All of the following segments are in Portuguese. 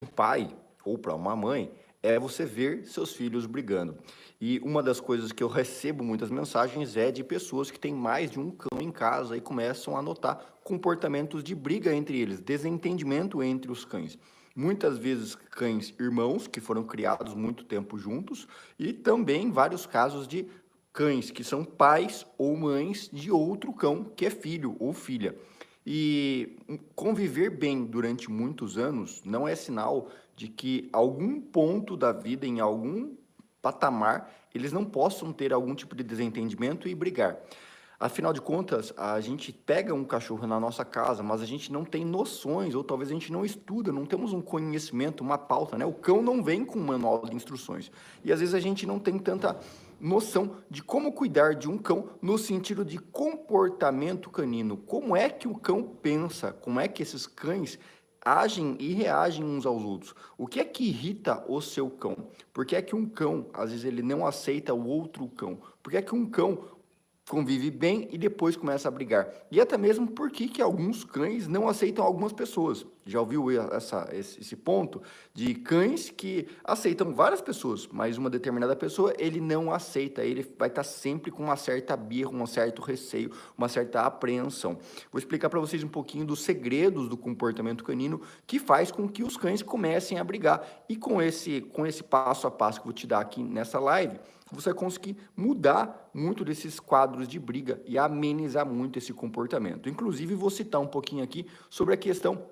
um pai ou para uma mãe é você ver seus filhos brigando. E uma das coisas que eu recebo muitas mensagens é de pessoas que têm mais de um cão em casa e começam a notar comportamentos de briga entre eles, desentendimento entre os cães. Muitas vezes cães irmãos que foram criados muito tempo juntos e também vários casos de cães que são pais ou mães de outro cão que é filho ou filha. E conviver bem durante muitos anos não é sinal de que algum ponto da vida, em algum patamar, eles não possam ter algum tipo de desentendimento e brigar. Afinal de contas, a gente pega um cachorro na nossa casa, mas a gente não tem noções, ou talvez a gente não estuda, não temos um conhecimento, uma pauta, né? O cão não vem com um manual de instruções. E às vezes a gente não tem tanta noção de como cuidar de um cão no sentido de comportamento canino. Como é que o cão pensa? Como é que esses cães agem e reagem uns aos outros? O que é que irrita o seu cão? Por que é que um cão, às vezes, ele não aceita o outro cão? Por que é que um cão convive bem e depois começa a brigar? E até mesmo por que alguns cães não aceitam algumas pessoas? Já ouviu esse ponto de cães que aceitam várias pessoas, mas uma determinada pessoa ele não aceita, ele vai estar sempre com uma certa birra, um certo receio, uma certa apreensão. Vou explicar para vocês um pouquinho dos segredos do comportamento canino que faz com que os cães comecem a brigar. E com esse passo a passo que eu vou te dar aqui nessa live, você vai conseguir mudar muito desses quadros de briga e amenizar muito esse comportamento. Inclusive, vou citar um pouquinho aqui sobre a questão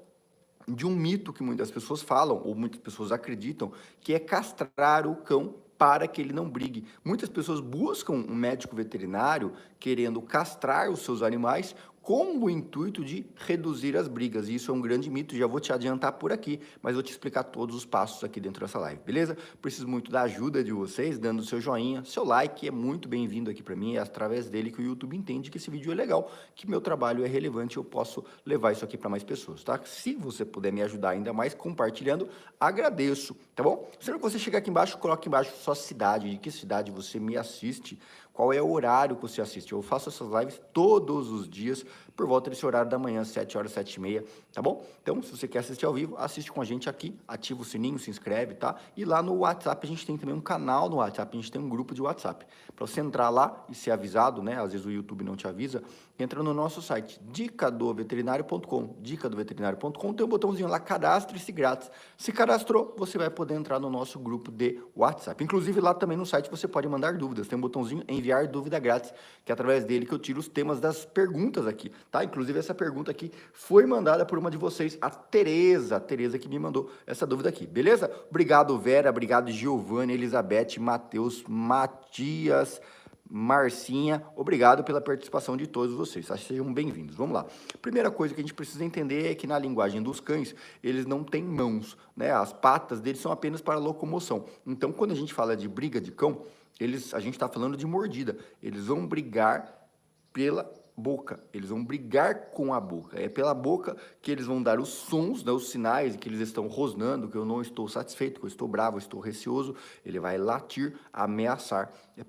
de um mito que muitas pessoas falam, ou muitas pessoas acreditam, que é castrar o cão para que ele não brigue. Muitas pessoas buscam um médico veterinário querendo castrar os seus animais com o intuito de reduzir as brigas. E isso é um grande mito, já vou te adiantar por aqui, mas vou te explicar todos os passos aqui dentro dessa live, beleza? Preciso muito da ajuda de vocês, dando seu joinha, seu like, é muito bem-vindo aqui para mim, é através dele que o YouTube entende que esse vídeo é legal, que meu trabalho é relevante, eu posso levar isso aqui para mais pessoas, tá? Se você puder me ajudar ainda mais compartilhando, agradeço, tá bom? Sempre que você chegar aqui embaixo, coloque embaixo sua cidade, de que cidade você me assiste, qual é o horário que você assiste. Eu faço essas lives todos os dias, por volta desse horário da manhã, 7 horas, 7 e meia, tá bom? Então, se você quer assistir ao vivo, assiste com a gente aqui, ativa o sininho, se inscreve, tá? E lá no WhatsApp, a gente tem também um canal no WhatsApp, a gente tem um grupo de WhatsApp. Para você entrar lá e ser avisado, né? Às vezes o YouTube não te avisa, entra no nosso site, dicadoveterinário.com, dicadoveterinário.com, tem um botãozinho lá, cadastre-se grátis. Se cadastrou, você vai poder entrar no nosso grupo de WhatsApp. Inclusive, lá também no site você pode mandar dúvidas, tem um botãozinho enviar dúvida grátis, que é através dele que eu tiro os temas das perguntas aqui, tá? Inclusive, essa pergunta aqui foi mandada por uma de vocês, a Tereza que me mandou essa dúvida aqui, beleza? Obrigado, Vera, obrigado, Giovanni, Elizabeth, Matheus, Matias, Marcinha, obrigado pela participação de todos vocês, tá? Sejam bem-vindos. Vamos lá. Primeira coisa que a gente precisa entender é que na linguagem dos cães, eles não têm mãos, né? As patas deles são apenas para locomoção. Então, quando a gente fala de briga de cão, a gente está falando de mordida. Eles vão brigar pela boca, eles vão brigar com a boca. É pela boca que eles vão dar os sons, né, os sinais que eles estão rosnando, que eu não estou satisfeito, que eu estou bravo, eu estou receoso. Ele vai latir, ameaçar. É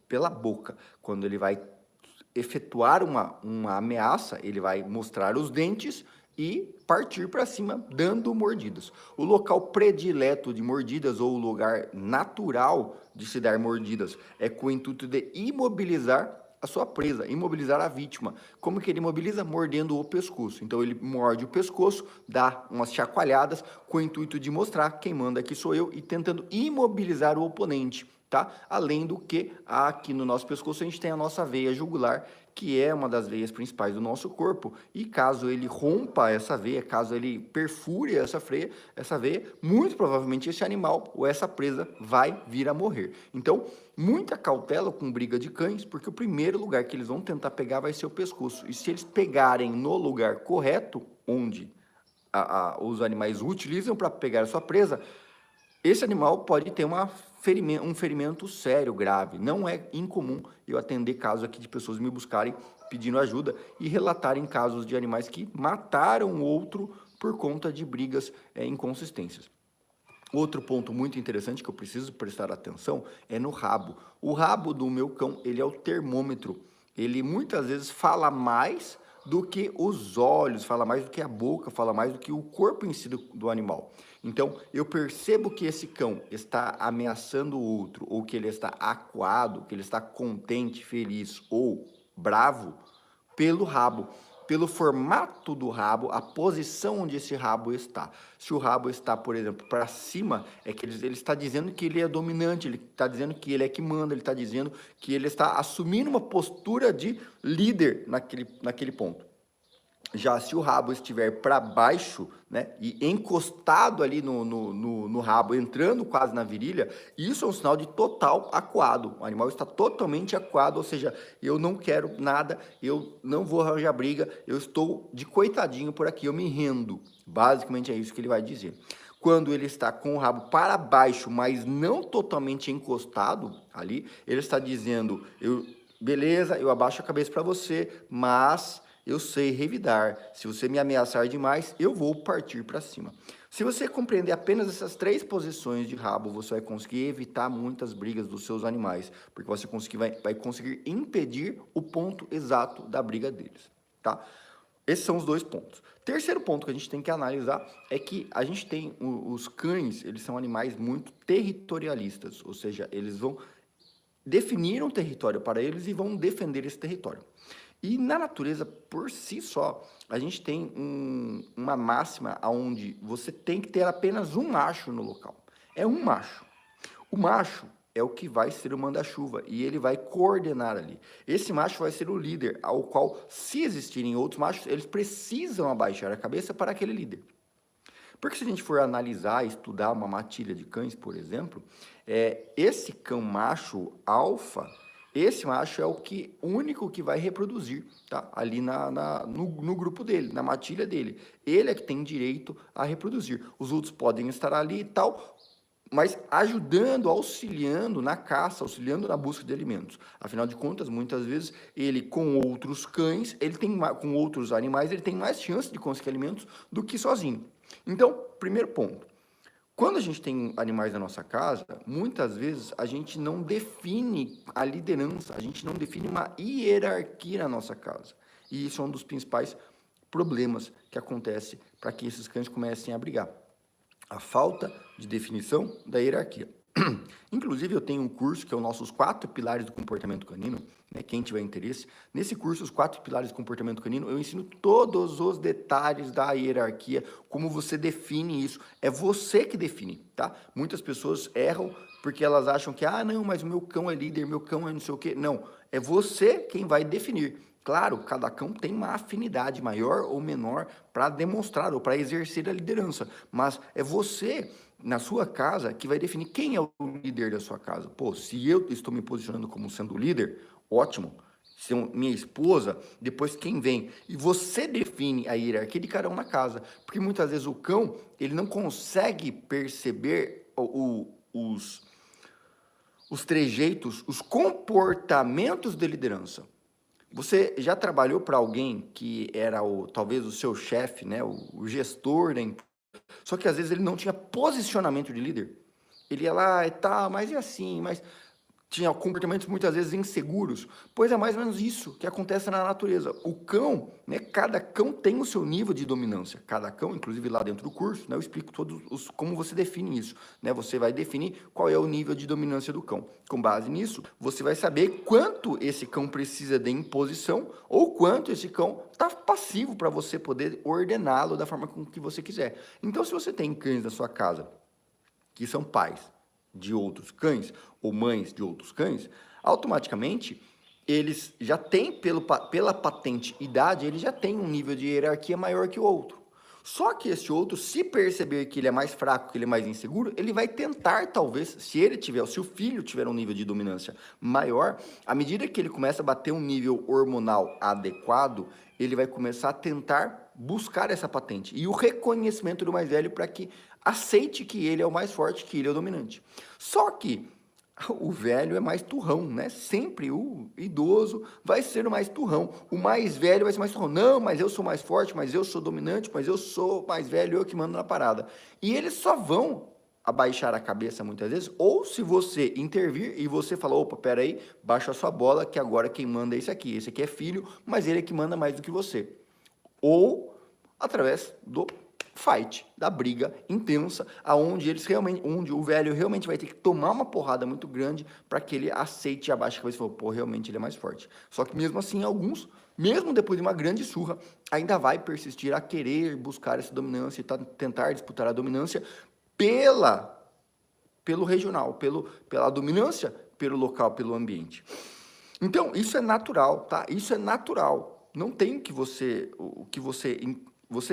pela boca. Quando ele vai efetuar uma ameaça, ele vai mostrar os dentes e partir para cima, dando mordidas. O local predileto de mordidas, ou o lugar natural de se dar mordidas, é com o intuito de imobilizar a sua presa, imobilizar a vítima. Como que ele imobiliza? Mordendo o pescoço. Então ele morde o pescoço, dá umas chacoalhadas com o intuito de mostrar quem manda aqui sou eu e tentando imobilizar o oponente, tá? Além do que, aqui no nosso pescoço a gente tem a nossa veia jugular, que é uma das veias principais do nosso corpo, e caso ele rompa essa veia, caso ele perfure essa veia, muito provavelmente esse animal ou essa presa vai vir a morrer. Então, muita cautela com briga de cães, porque o primeiro lugar que eles vão tentar pegar vai ser o pescoço, e se eles pegarem no lugar correto, onde os animais utilizam para pegar a sua presa, esse animal pode ter um ferimento sério, grave. Não é incomum eu atender casos aqui de pessoas me buscarem pedindo ajuda e relatarem casos de animais que mataram outro por conta de brigas inconsistências. Outro ponto muito interessante que eu preciso prestar atenção é no rabo. O rabo do meu cão, ele é o termômetro. Ele muitas vezes fala mais do que os olhos, fala mais do que a boca, fala mais do que o corpo em si do animal. Então, eu percebo que esse cão está ameaçando o outro, ou que ele está acuado, que ele está contente, feliz ou bravo, pelo rabo, pelo formato do rabo, a posição onde esse rabo está. Se o rabo está, por exemplo, para cima, é que ele está dizendo que ele é dominante, ele está dizendo que ele é que manda, ele está dizendo que ele está assumindo uma postura de líder naquele ponto. Já se o rabo estiver para baixo, né, e encostado ali no rabo, entrando quase na virilha, isso é um sinal de total acuado. O animal está totalmente acuado, ou seja, eu não quero nada, eu não vou arranjar briga, eu estou de coitadinho por aqui, eu me rendo. Basicamente é isso que ele vai dizer. Quando ele está com o rabo para baixo, mas não totalmente encostado ali, ele está dizendo, beleza, eu abaixo a cabeça para você, mas eu sei revidar. Se você me ameaçar demais, eu vou partir para cima. Se você compreender apenas essas 3 posições de rabo, você vai conseguir evitar muitas brigas dos seus animais, porque você vai conseguir impedir o ponto exato da briga deles, tá? Esses são os 2 pontos. Terceiro ponto que a gente tem que analisar é que a gente tem os cães, eles são animais muito territorialistas, ou seja, eles vão definir um território para eles e vão defender esse território. E na natureza, por si só, a gente tem uma máxima onde você tem que ter apenas um macho no local. É um macho. O macho é o que vai ser o manda-chuva e ele vai coordenar ali. Esse macho vai ser o líder, ao qual, se existirem outros machos, eles precisam abaixar a cabeça para aquele líder. Porque se a gente for analisar, estudar uma matilha de cães, por exemplo, esse cão macho alfa, esse macho é o único que vai reproduzir, tá? Ali no grupo dele, na matilha dele. Ele é que tem direito a reproduzir. Os outros podem estar ali e tal, mas ajudando, auxiliando na caça, auxiliando na busca de alimentos. Afinal de contas, muitas vezes, ele com outros cães, com outros animais, ele tem mais chance de conseguir alimentos do que sozinho. Então, primeiro ponto. Quando a gente tem animais na nossa casa, muitas vezes a gente não define a liderança, a gente não define uma hierarquia na nossa casa. E isso é um dos principais problemas que acontece para que esses cães comecem a brigar. A falta de definição da hierarquia. Inclusive, eu tenho um curso que é o nossos 4 pilares do comportamento canino, né? Quem tiver interesse. Nesse curso, os 4 pilares do comportamento canino, eu ensino todos os detalhes da hierarquia, como você define isso. É você que define, tá? Muitas pessoas erram porque elas acham que, não, mas o meu cão é líder, meu cão é não sei o quê. Não, é você quem vai definir. Claro, cada cão tem uma afinidade maior ou menor para demonstrar ou para exercer a liderança, mas é você, na sua casa, que vai definir quem é o líder da sua casa. Pô, se eu estou me posicionando como sendo líder, ótimo. Se minha esposa, depois quem vem? E você define a hierarquia de cada um na casa, porque muitas vezes o cão, ele não consegue perceber os trejeitos, os comportamentos de liderança. Você já trabalhou para alguém que era talvez o seu chefe, né, o gestor da empresa, só que às vezes ele não tinha posicionamento de líder? Ele ia lá e tal, mas é assim, mas tinha comportamentos muitas vezes inseguros. Pois é mais ou menos isso que acontece na natureza. O cão, né, cada cão tem o seu nível de dominância. Cada cão, inclusive lá dentro do curso, né, eu explico como você define isso. Né? Você vai definir qual é o nível de dominância do cão. Com base nisso, você vai saber quanto esse cão precisa de imposição ou quanto esse cão está passivo para você poder ordená-lo da forma com que você quiser. Então, se você tem cães na sua casa que são pais de outros cães, ou mães de outros cães, automaticamente, eles já têm, pela patente idade, ele já tem um nível de hierarquia maior que o outro. Só que esse outro, se perceber que ele é mais fraco, que ele é mais inseguro, ele vai tentar, talvez, se o filho tiver um nível de dominância maior, à medida que ele começa a bater um nível hormonal adequado, ele vai começar a tentar buscar essa patente e o reconhecimento do mais velho para que aceite que ele é o mais forte, que ele é o dominante. Só que o velho é mais turrão, né? Sempre o idoso vai ser o mais turrão. O mais velho vai ser mais turrão. Não, mas eu sou mais forte, mas eu sou dominante, mas eu sou mais velho, eu que mando na parada. E eles só vão abaixar a cabeça muitas vezes, ou se você intervir e você falar, opa, peraí, baixa a sua bola, que agora quem manda é esse aqui é filho, mas ele é que manda mais do que você. ou através do fight, da briga intensa, onde o velho realmente vai ter que tomar uma porrada muito grande para que ele aceite e abaixe a cabeça e fale, pô, realmente ele é mais forte. Só que mesmo assim, alguns, mesmo depois de uma grande surra, ainda vai persistir a querer buscar essa dominância e tentar disputar a dominância pelo regional, pela dominância, pelo local, pelo ambiente. Então, isso é natural, tá? Isso é natural. Não tem que você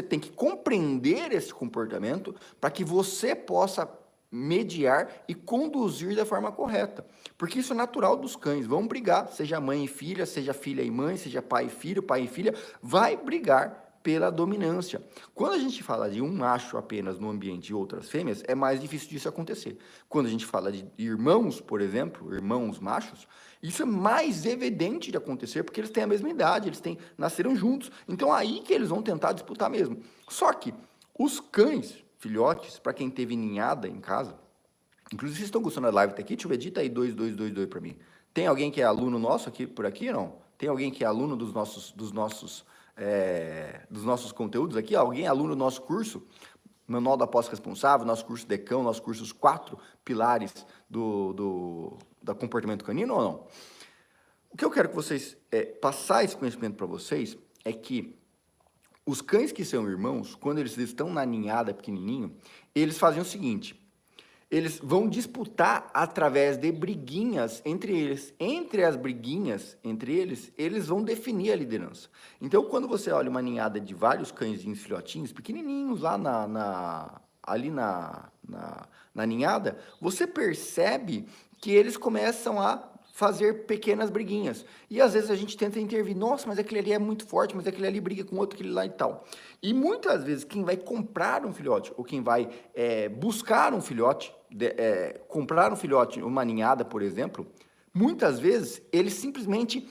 tem que compreender esse comportamento para que você possa mediar e conduzir da forma correta. Porque isso é natural dos cães. Vão brigar, seja mãe e filha, seja filha e mãe, seja pai e filho, pai e filha, vai brigar pela dominância. Quando a gente fala de um macho apenas no ambiente e outras fêmeas, é mais difícil disso acontecer. Quando a gente fala de irmãos, por exemplo, irmãos machos, isso é mais evidente de acontecer porque eles têm a mesma idade, nasceram juntos. Então aí que eles vão tentar disputar mesmo. Só que os cães, filhotes, para quem teve ninhada em casa, inclusive vocês estão gostando da live até aqui, deixa eu ver, dita aí 2222 para mim. Tem alguém que é aluno nosso aqui por aqui, não? Tem alguém que é aluno dos nossos conteúdos aqui? Alguém é aluno do nosso curso? Manual da Posse Responsável, nosso curso de cão, nossos cursos 4 pilares do comportamento canino ou não? O que eu quero que vocês, passar esse conhecimento para vocês é que os cães que são irmãos, quando eles estão na ninhada pequenininho, eles fazem o seguinte, eles vão disputar através de briguinhas entre eles. Entre as briguinhas entre eles, eles vão definir a liderança. Então, quando você olha uma ninhada de vários cãezinhos filhotinhos, pequenininhos lá ali na ninhada, você percebe que eles começam a fazer pequenas briguinhas. E às vezes a gente tenta intervir, nossa, mas aquele ali é muito forte, mas aquele ali briga com outro, aquele lá e tal. E muitas vezes quem vai comprar um filhote, ou quem vai buscar um filhote, comprar um filhote, uma ninhada, por exemplo, muitas vezes ele simplesmente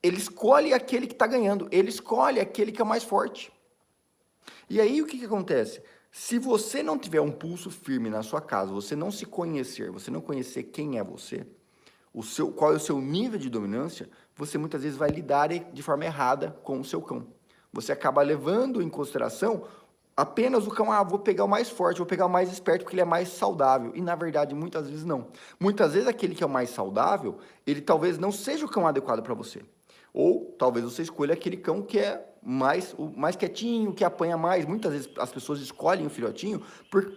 ele escolhe aquele que está ganhando, ele escolhe aquele que é mais forte. E aí o que acontece? Se você não tiver um pulso firme na sua casa, você não se conhecer, você não conhecer quem é você, qual é o seu nível de dominância, você muitas vezes vai lidar de forma errada com o seu cão. Você acaba levando em consideração apenas o cão, vou pegar o mais forte, vou pegar o mais esperto porque ele é mais saudável. E na verdade, muitas vezes não. Muitas vezes aquele que é o mais saudável, ele talvez não seja o cão adequado para você. Ou talvez você escolha aquele cão que é o mais quietinho, que apanha mais. Muitas vezes as pessoas escolhem o filhotinho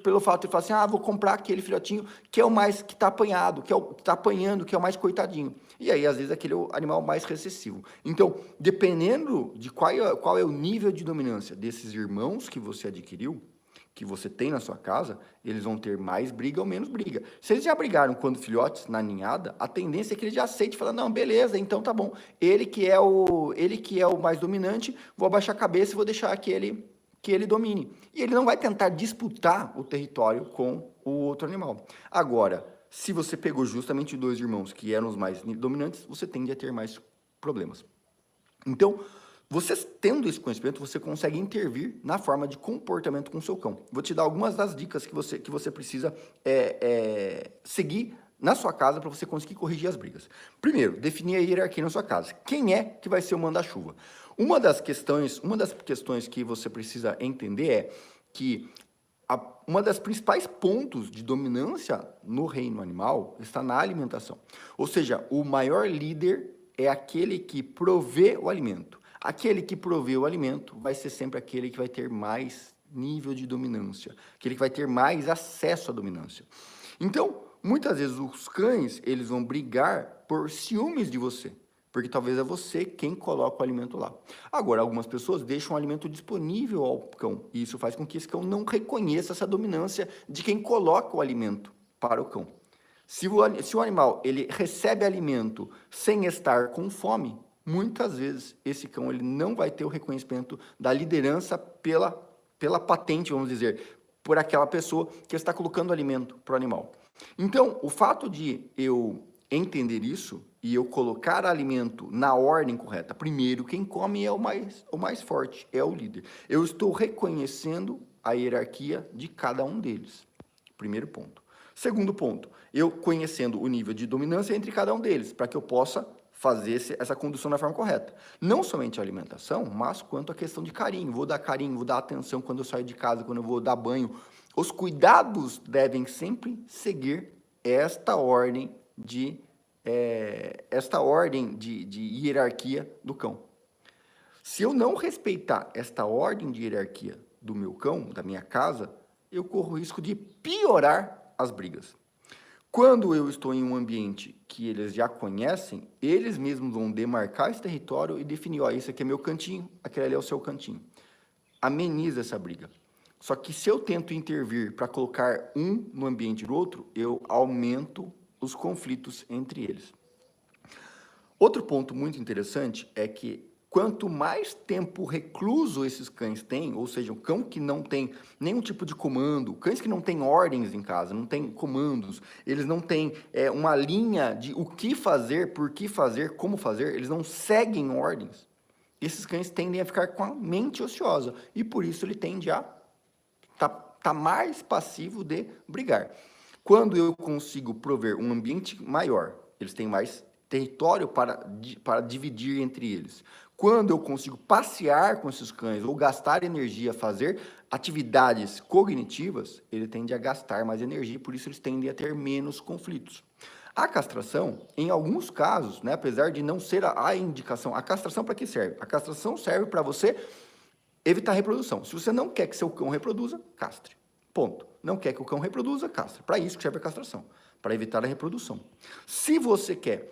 pelo fato de falar assim, vou comprar aquele filhotinho que é o mais que está apanhado, que está apanhando, que é o mais coitadinho. E aí, às vezes, aquele é o animal mais recessivo. Então, dependendo de qual é o nível de dominância desses irmãos que você adquiriu, que você tem na sua casa, eles vão ter mais briga ou menos briga. Se eles já brigaram quando filhotes na ninhada, a tendência é que ele já aceite e fala, não, beleza, então tá bom. Ele que é o mais dominante, vou abaixar a cabeça e vou deixar que ele domine. E ele não vai tentar disputar o território com o outro animal. Agora, se você pegou justamente dois irmãos que eram os mais dominantes, você tende a ter mais problemas. Então, você tendo esse conhecimento, você consegue intervir na forma de comportamento com o seu cão. Vou te dar algumas das dicas que você precisa seguir na sua casa para você conseguir corrigir as brigas. Primeiro, definir a hierarquia na sua casa. Quem é que vai ser o manda-chuva? Uma das questões que você precisa entender é que uma das principais pontos de dominância no reino animal está na alimentação. Ou seja, o maior líder é aquele que provê o alimento. Aquele que provê o alimento vai ser sempre aquele que vai ter mais nível de dominância, aquele que vai ter mais acesso à dominância. Então, muitas vezes os cães, eles vão brigar por ciúmes de você, porque talvez é você quem coloca o alimento lá. Agora, algumas pessoas deixam o alimento disponível ao cão, e isso faz com que esse cão não reconheça essa dominância de quem coloca o alimento para o cão. Se o animal ele recebe alimento sem estar com fome, muitas vezes esse cão ele não vai ter o reconhecimento da liderança pela patente, vamos dizer, por aquela pessoa que está colocando alimento para o animal. Então, o fato de eu entender isso e eu colocar alimento na ordem correta, primeiro quem come é o mais forte, é o líder. Eu estou reconhecendo a hierarquia de cada um deles. Primeiro ponto. Segundo ponto, eu conhecendo o nível de dominância entre cada um deles, para que eu possa fazer essa condução da forma correta. Não somente a alimentação, mas quanto a questão de carinho. Vou dar carinho, vou dar atenção quando eu saio de casa, quando eu vou dar banho. Os cuidados devem sempre seguir esta ordem de hierarquia do cão. Se eu não respeitar esta ordem de hierarquia do meu cão, da minha casa, eu corro o risco de piorar as brigas. Quando eu estou em um ambiente que eles já conhecem, eles mesmos vão demarcar esse território e definir, ó, esse aqui é meu cantinho, aquele ali é o seu cantinho. Ameniza essa briga. Só que se eu tento intervir para colocar um no ambiente do outro, eu aumento os conflitos entre eles. Outro ponto muito interessante é que quanto mais tempo recluso esses cães têm, ou seja, um cão que não tem nenhum tipo de comando, cães que não têm ordens em casa, não têm comandos, eles não têm uma linha de o que fazer, por que fazer, como fazer, eles não seguem ordens. Esses cães tendem a ficar com a mente ociosa e por isso ele tende a tá mais passivo de brigar. Quando eu consigo prover um ambiente maior, eles têm mais território para dividir entre eles. Quando eu consigo passear com esses cães ou gastar energia, fazer atividades cognitivas, ele tende a gastar mais energia, por isso eles tendem a ter menos conflitos. A castração, em alguns casos, né, apesar de não ser a indicação, a castração para que serve? A castração serve para você evitar a reprodução. Se você não quer que seu cão reproduza, castre. Ponto. Não quer que o cão reproduza, castre. Para isso que serve a castração, para evitar a reprodução. Se você quer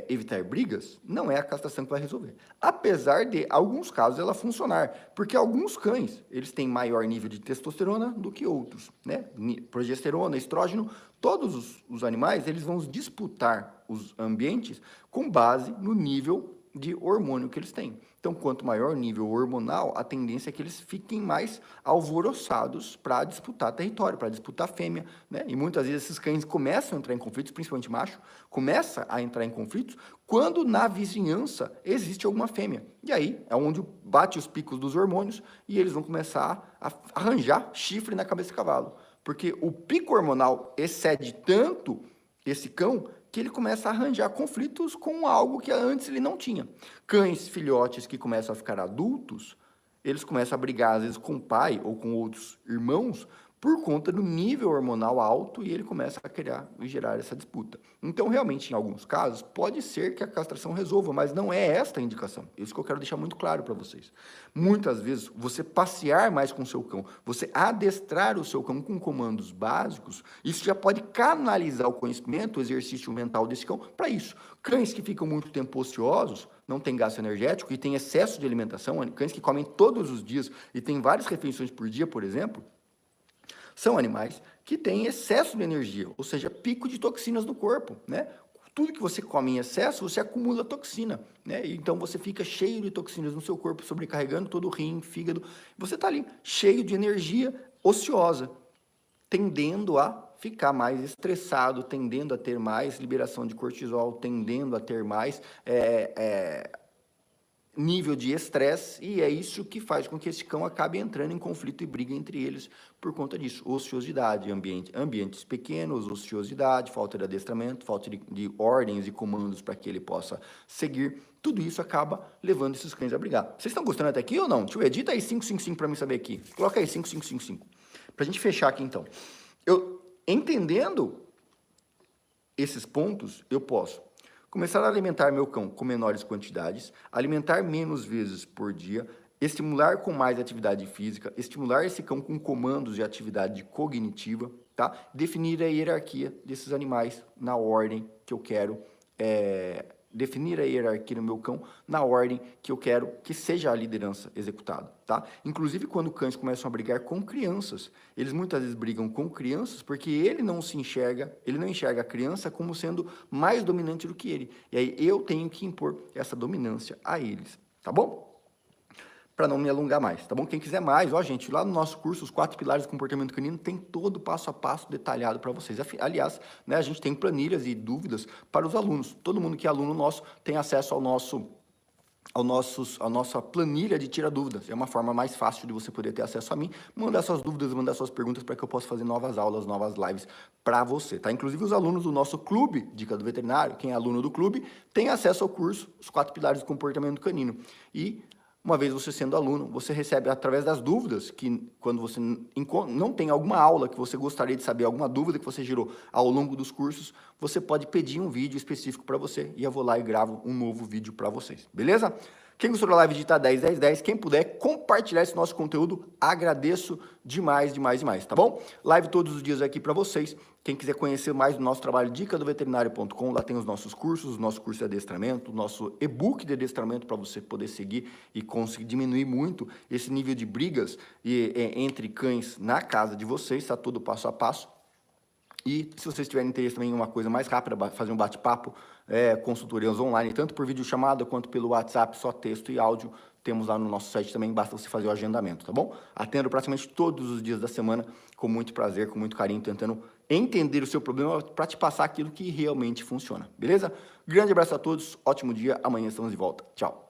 evitar brigas, não é a castração que vai resolver. Apesar de, alguns casos, ela funcionar. Porque alguns cães, eles têm maior nível de testosterona do que outros, né? Progesterona, estrógeno, todos os animais, eles vão disputar os ambientes com base no nível de hormônio que eles têm. Então, quanto maior o nível hormonal, a tendência é que eles fiquem mais alvoroçados para disputar território, para disputar fêmea, né? E muitas vezes esses cães começam a entrar em conflitos, principalmente macho, começa a entrar em conflitos quando na vizinhança existe alguma fêmea. E aí é onde bate os picos dos hormônios e eles vão começar a arranjar chifre na cabeça do cavalo. Porque o pico hormonal excede tanto esse cão que ele começa a arranjar conflitos com algo que antes ele não tinha. Cães filhotes que começam a ficar adultos, eles começam a brigar, às vezes, com o pai ou com outros irmãos, por conta do nível hormonal alto e ele começa a criar e gerar essa disputa. Então, realmente, em alguns casos, pode ser que a castração resolva, mas não é esta a indicação. Isso que eu quero deixar muito claro para vocês. Muitas vezes, você passear mais com o seu cão, você adestrar o seu cão com comandos básicos, isso já pode canalizar o conhecimento, o exercício mental desse cão para isso. Cães que ficam muito tempo ociosos, não têm gasto energético e têm excesso de alimentação, cães que comem todos os dias e têm várias refeições por dia, por exemplo, são animais que têm excesso de energia, ou seja, pico de toxinas no corpo, né? Tudo que você come em excesso, você acumula toxina, né? Então você fica cheio de toxinas no seu corpo, sobrecarregando todo o rim, fígado. Você está ali cheio de energia ociosa, tendendo a ficar mais estressado, tendendo a ter mais liberação de cortisol, tendendo a ter mais nível de estresse, e é isso que faz com que esse cão acabe entrando em conflito e briga entre eles por conta disso. Ociosidade, ambientes pequenos, ociosidade, falta de adestramento, falta de ordens e comandos para que ele possa seguir. Tudo isso acaba levando esses cães a brigar. Vocês estão gostando até aqui ou não? Tio, edita aí 555 para mim saber aqui. Coloca aí 5555. Para a gente fechar aqui, então. Eu, entendendo esses pontos, eu posso começar a alimentar meu cão com menores quantidades, alimentar menos vezes por dia, estimular com mais atividade física, estimular esse cão com comandos de atividade cognitiva, tá? Definir a hierarquia desses animais na ordem que eu quero, definir a hierarquia no meu cão na ordem que eu quero que seja a liderança executada, tá? Inclusive, quando cães começam a brigar com crianças, eles muitas vezes brigam com crianças porque ele não enxerga a criança como sendo mais dominante do que ele. E aí eu tenho que impor essa dominância a eles, tá bom? Para não me alongar mais, tá bom? Quem quiser mais, ó, gente, lá no nosso curso, os 4 pilares do comportamento canino, tem todo o passo a passo detalhado para vocês. Aliás, né, a gente tem planilhas e dúvidas para os alunos. Todo mundo que é aluno nosso tem acesso ao nosso a nossa planilha de tirar dúvidas. É uma forma mais fácil de você poder ter acesso a mim, mandar suas dúvidas, mandar suas perguntas para que eu possa fazer novas aulas, novas lives para você, tá? Inclusive os alunos do nosso clube Dica do Veterinário, quem é aluno do clube, tem acesso ao curso Os 4 Pilares do Comportamento Canino. E uma vez você sendo aluno, você recebe através das dúvidas, que quando você não tem alguma aula que você gostaria de saber, alguma dúvida que você gerou ao longo dos cursos, você pode pedir um vídeo específico para você e eu vou lá e gravo um novo vídeo para vocês, beleza? Quem gostou da live, digita 10, 10, 10. Quem puder compartilhar esse nosso conteúdo, agradeço demais, demais, demais, tá bom? Live todos os dias aqui para vocês. Quem quiser conhecer mais do nosso trabalho, dicadoveterinário.com, lá tem os nossos cursos, o nosso curso de adestramento, o nosso e-book de adestramento para você poder seguir e conseguir diminuir muito esse nível de brigas entre cães na casa de vocês, está tudo passo a passo. E se vocês tiverem interesse também em uma coisa mais rápida, fazer um bate-papo, consultorias online, tanto por videochamada quanto pelo WhatsApp, só texto e áudio, temos lá no nosso site também, basta você fazer o agendamento, tá bom? Atendo praticamente todos os dias da semana, com muito prazer, com muito carinho, tentando entender o seu problema para te passar aquilo que realmente funciona, beleza? Grande abraço a todos, ótimo dia, amanhã estamos de volta. Tchau!